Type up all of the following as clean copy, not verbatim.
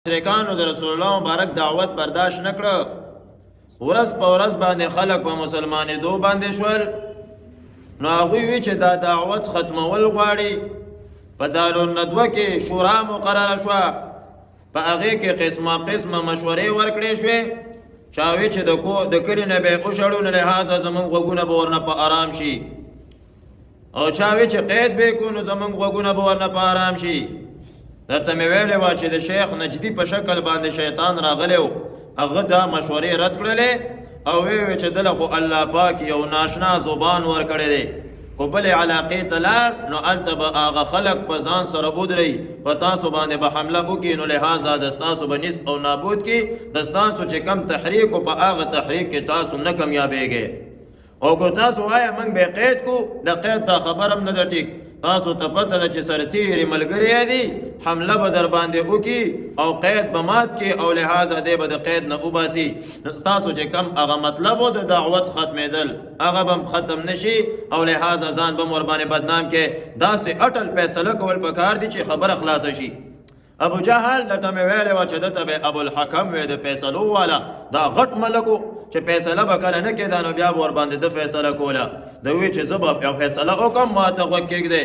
مشرکانو د رسول الله مبارک دعوت برداشت نکړه ورځ په ورځ باندې خلک په مسلمانېدو باندې شول نو هغوی وی چې دا دعوت ختمول غواړي په دارالندوه کې شورا مقرره شوه په هغې کې قسمه قسمه مشورې ورکړې شوې چا وی چې د کلي نه به یې وشړو نو لحاظه زمونږ غوږونه به ورنه په آرام شي او چا وی چې قید به یې کړو نو زمونږ غوږونه به ورنه په آرام شي درته مې ویلې وه چې د شیخ نجدي په شکل باندې شیطان راغلی و هغه دا مشورې رد کړلې او وی چې دله خو الله پاک یو ناشنا زبان ورکړی دی خو بلې علاقې ته لاړ نو هلته به هغه خلک په ځان سره ودرئ په تاسو باندې به حمله وکړي نو لحاظه د ستاسو به نیست او نابود کړي د ستاسو چې کم تحریک و په هغه تحریک کې تاسو نه کامیابېږئ او که تاسو وایه موږ به قید کو د قید دا خبر هم نه ده ټیک تاسو ته پته ده چې سرتیرې ملګري دي حمله به در باندې وکړي او قید به مات کړي او لحاظه دی به د قید نه وباسي ستاسو چې کم هغه مطلب و د دعوت ختمېدل هغه به ختم نشي او لحاظه ځان به ور باندې بدنام کې داسې اټل فیصله کول پکار دي چې خبره خلاصه شي ابو جهل دته مې ویلې وه چې دته به ابوالحکم وی د فیصلو والا دا غټ ملکو چې فیصله به کله نه کېده نو بیا به ورباندې ده فیصله کوله د وی چې زه به یو فیصله وکړم ما ته غوږ کېږدی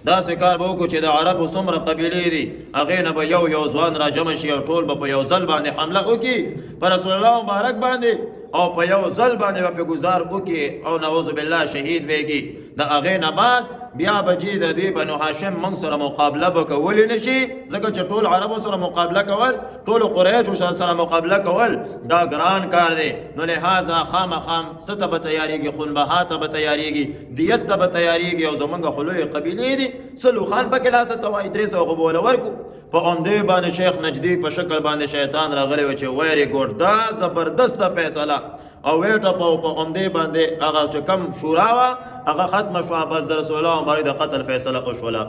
داسې کار به وکړو چې د عربو څومره قبیلې دي هغې نه به یو ځوان را جمع شي او ټول به په یو ځل باندې حمله وکړي په رسول الله مبارک باندې او په یو ځل باندې به پې ګزار وکړي او نعوذ بالله شهید بیږي د هغې نه بعد بیا بجې د دوی بنو هاشم موږ سره مقابله به کولی نه شي ځکه چې ټول عربو سره مقابله کول ټولو قریشو سره مقابله کول دا ګران کار دی نو لحاظه خامخا څه ته به تیارېږي خونبها ته به تیارېږي دیت ته به تیارېږي او زمونږ خو لویې قبیلې دي سلو خان پکې لاسه ته وایي 300 خو به وله ورکړو په عمدې باندې شیخ نجدي په شکل باندې شیطان راغلی و چې ویری ګوډ دا زبردسته فیصله او ویټه په عمدې باندې هغه چې کم شورا وه هغه ختمه شوه بس د رسول الله مبارک د قتل فیصله وشوله